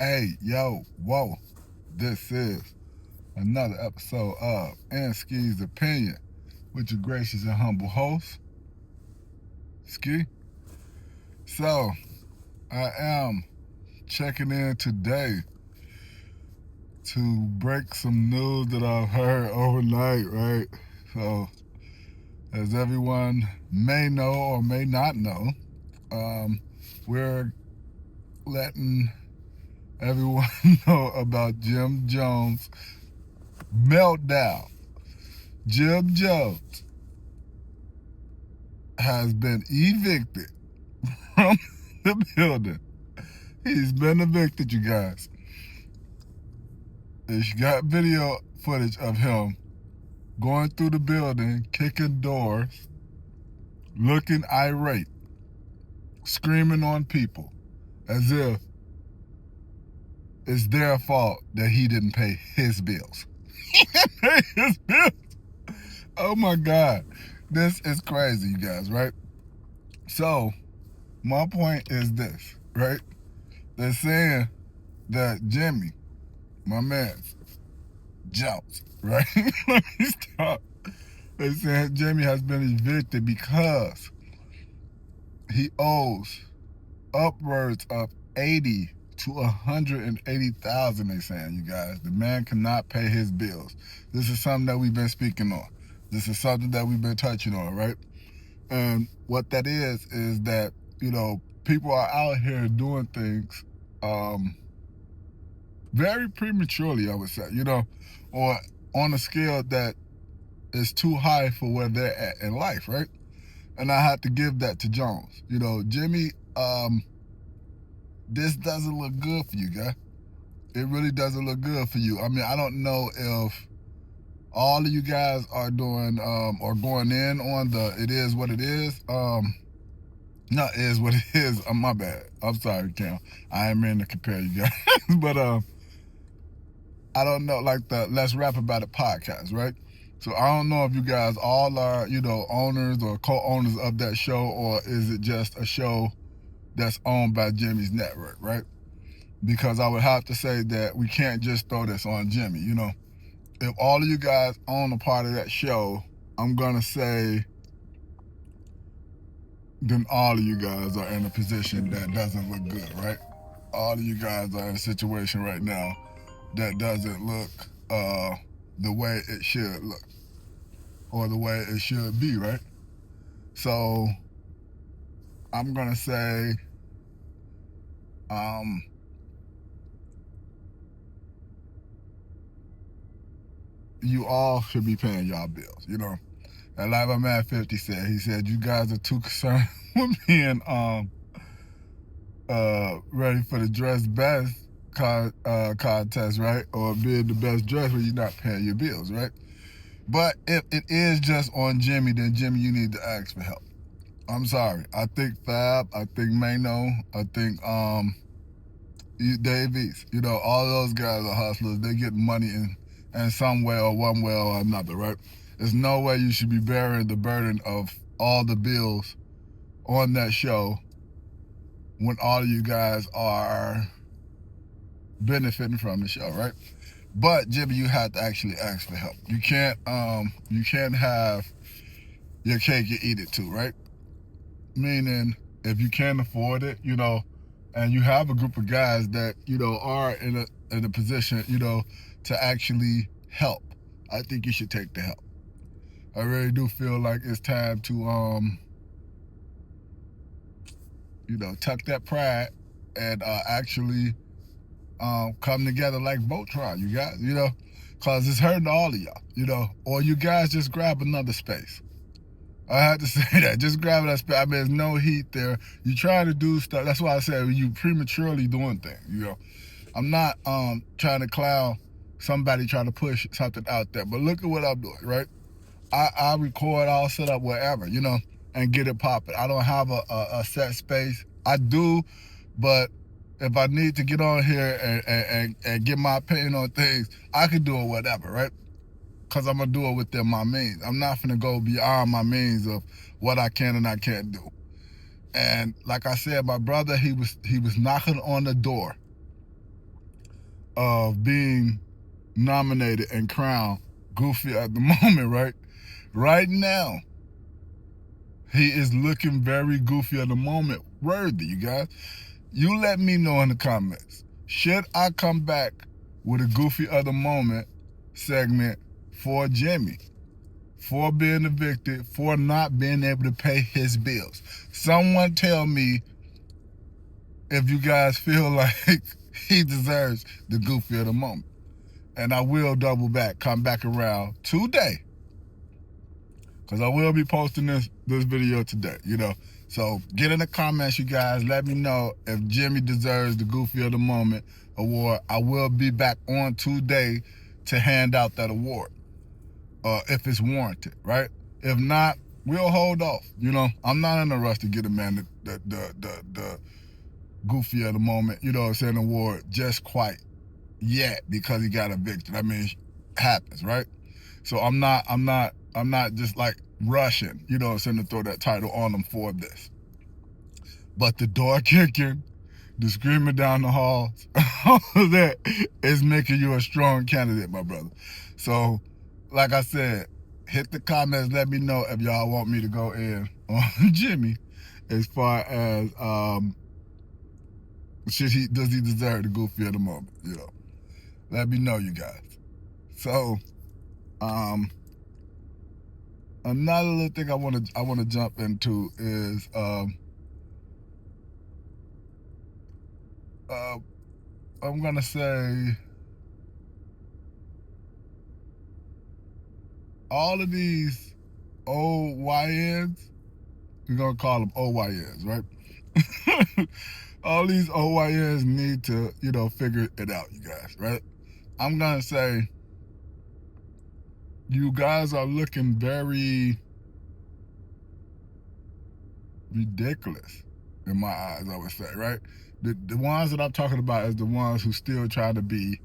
Hey, yo, whoa. This is another episode of Ski's Opinion with your gracious and humble host, Ski. So, I am checking in today to break some news that I've heard overnight, right? So, as everyone may know or may not know, we're letting everyone know about Jim Jones' meltdown. Jim Jones has been evicted from the building. He's been evicted, you guys. It's got video footage of him going through the building, kicking doors, looking irate, screaming on people as if it's their fault that he didn't pay his bills. He didn't pay his bills. Oh my God. This is crazy, you guys, right? So, my point is this, right? They're saying that Jimmy, my man, Jones, right? Let me stop. They're saying Jimmy has been evicted because he owes upwards of 80 to 180,000. They saying, you guys, the man cannot pay his bills. This is something that we've been speaking on. This is something that we've been touching on, right? And what that is that, people are out here doing things very prematurely, I would say, or on a scale that is too high for where they're at in life, right? And I have to give that to Jones. Jimmy, this doesn't look good for you, guy. It really doesn't look good for you. I mean, I don't know if all of you guys are doing or going in on the it is what it is. Not is what it is. My bad. I'm sorry, Cam. I ain't meant to compare you guys. But I don't know, like the Let's Rap About It podcast, right? So I don't know if you guys all are, owners or co-owners of that show, or is it just a show that's owned by Jimmy's network, right? Because I would have to say that we can't just throw this on Jimmy, If all of you guys own a part of that show, I'm going to say then all of you guys are in a position that doesn't look good, right? All of you guys are in a situation right now that doesn't look the way it should look or the way it should be, right? So I'm gonna say you all should be paying y'all bills, And like my man 50 said, he said you guys are too concerned with being ready for the dress best contest, right? Or being the best dressed when you're not paying your bills, right? But if it is just on Jimmy, then Jimmy, you need to ask for help. I'm sorry. I think Fab, I think Mano, I think Dave East, all those guys are hustlers. They get money in some way or one way or another, right? There's no way you should be bearing the burden of all the bills on that show when all of you guys are benefiting from the show, right? But Jimmy, you have to actually ask for help. You can't have your cake and eat it too, right? Meaning, if you can't afford it, and you have a group of guys that are in a position, to actually help, I think you should take the help. I really do feel like it's time to tuck that pride and actually come together like Voltron, you guys, because it's hurting all of y'all, or you guys just grab another space. I had to say that. Just grab that space. I mean, there's no heat there. You try to do stuff. That's why I said you prematurely doing things, I'm not trying to clown somebody trying to push something out there, but look at what I'm doing, right? I record, I'll set up wherever, and get it popping. I don't have a set space. I do, but if I need to get on here and get my opinion on things, I can do it whatever, right? Because I'm going to do it within my means. I'm not going to go beyond my means of what I can and I can't do. And like I said, my brother, he was knocking on the door of being nominated and crowned Goofy at the moment, right? Right now, he is looking very goofy at the moment. Worthy, you guys. You let me know in the comments. Should I come back with a Goofy of the Moment segment for Jimmy? For being evicted, for not being able to pay his bills. Someone tell me if you guys feel like he deserves the Goofy of the Moment. And I will double back, come back around today. Because I will be posting this video today, you know. So get in the comments, you guys. Let me know if Jimmy deserves the Goofy of the Moment award. I will be back on today to hand out that award. If it's warranted, right? If not, we'll hold off. You know, I'm not in a rush to get a man the Goofy of the Moment, you know what I'm saying, award just quite yet because he got evicted. I mean, it happens, right? So I'm not just like rushing, you know what I'm saying, to throw that title on him for this. But the door kicking, the screaming down the halls, all of that is making you a strong candidate, my brother. So, like I said, hit the comments, let me know if y'all want me to go in on Jimmy as far as does he deserve the Goofy of the Moment, you know. Let me know, you guys. So, another little thing I want to jump into is I'm gonna say all of these OYNs, we're gonna call them OYNs, right? All these OYNs need to, you know, figure it out, you guys, right? I'm gonna say you guys are looking very ridiculous in my eyes, I would say, right? The ones that I'm talking about is the ones who still try to be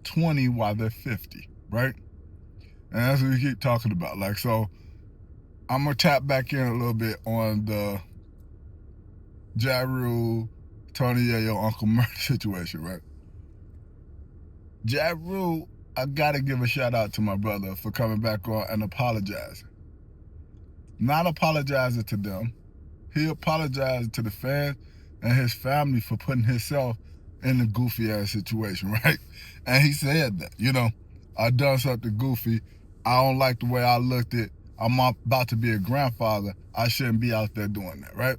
20 while they're 50, right? And that's what we keep talking about. Like, so I'm gonna tap back in a little bit on the Ja Rule, Tony Yayo, Uncle Murda situation, right? Ja Rule, I gotta give a shout out to my brother for coming back on and apologizing. Not apologizing to them. He apologized to the fans and his family for putting himself in a goofy ass situation, right? And he said that, you know, I done something goofy. I don't like the way I looked at. I'm about to be a grandfather. I shouldn't be out there doing that, right?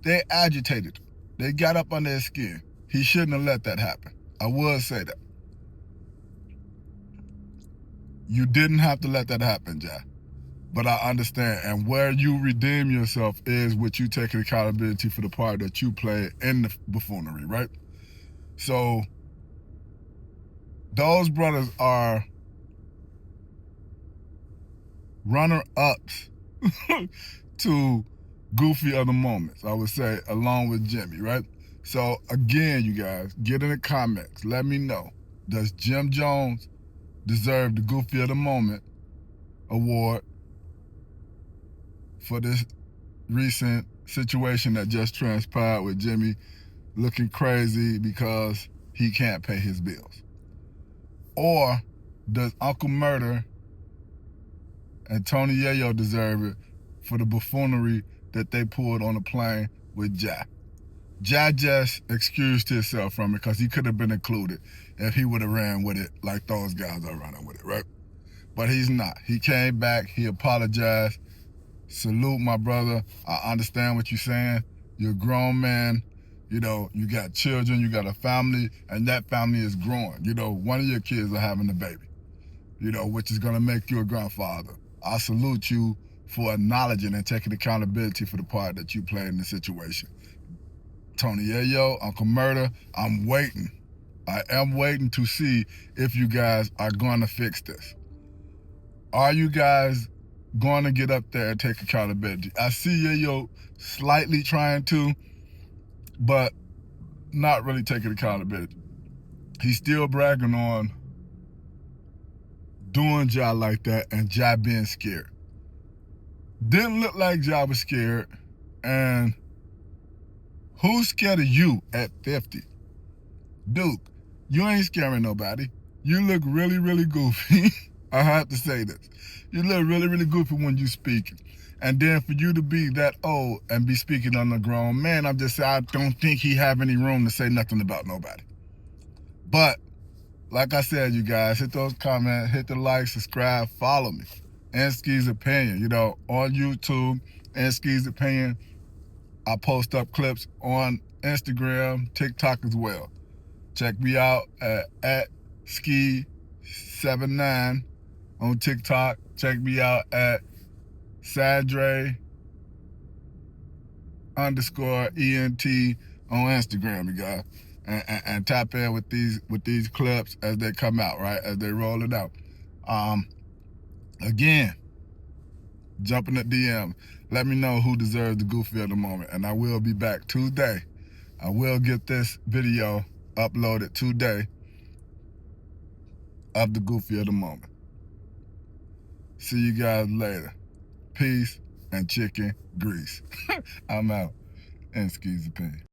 They agitated him. They got up under his skin. He shouldn't have let that happen. I would say that. You didn't have to let that happen, Jack. But I understand. And where you redeem yourself is with you taking accountability for the part that you played in the buffoonery, right? So those brothers are runner-ups to Goofy of the Moments, I would say, along with Jimmy, right? So again, you guys, get in the comments. Let me know. Does Jim Jones deserve the Goofy of the Moment award for this recent situation that just transpired with Jimmy looking crazy because he can't pay his bills? Or does Uncle Murda and Tony Yayo deserve it for the buffoonery that they pulled on the plane with Ja? Ja just excused himself from it because he could have been included if he would have ran with it like those guys are running with it, right? But he's not. He came back, he apologized. Salute, my brother. I understand what you're saying. You're a grown man. You know, you got children, you got a family, and that family is growing. You know, one of your kids are having a baby, you know, which is going to make you a grandfather. I salute you for acknowledging and taking accountability for the part that you played in the situation. Tony Yayo, Uncle Murda, I'm waiting. I am waiting to see if you guys are going to fix this. Are you guys going to get up there and take accountability? I see Yayo slightly trying to, but not really taking accountability. He's still bragging on doing Ja like that and Ja being scared. Didn't look like Ja was scared. And who's scared of you at 50? Duke, You ain't scaring nobody. You look really, really goofy. I have to say this. You look really, really goofy when you speaking. And then for you to be that old and be speaking on a grown man, I'm just saying, I don't think he have any room to say nothing about nobody. But like I said, you guys, hit those comments, hit the like, subscribe, follow me. Ski's Opinion, you know, on YouTube, Ski's Opinion. I post up clips on Instagram, TikTok as well. Check me out at Ski79 on TikTok. Check me out at Sadre _ENT on Instagram, you guys. And tap in with these clips as they come out, right? As they roll it out. Again, jump in the DM. Let me know who deserves the Goofy of the moment. And I will be back today. I will get this video uploaded today of the Goofy of the moment. See you guys later. Peace and chicken grease. I'm out. Ski's Opinion.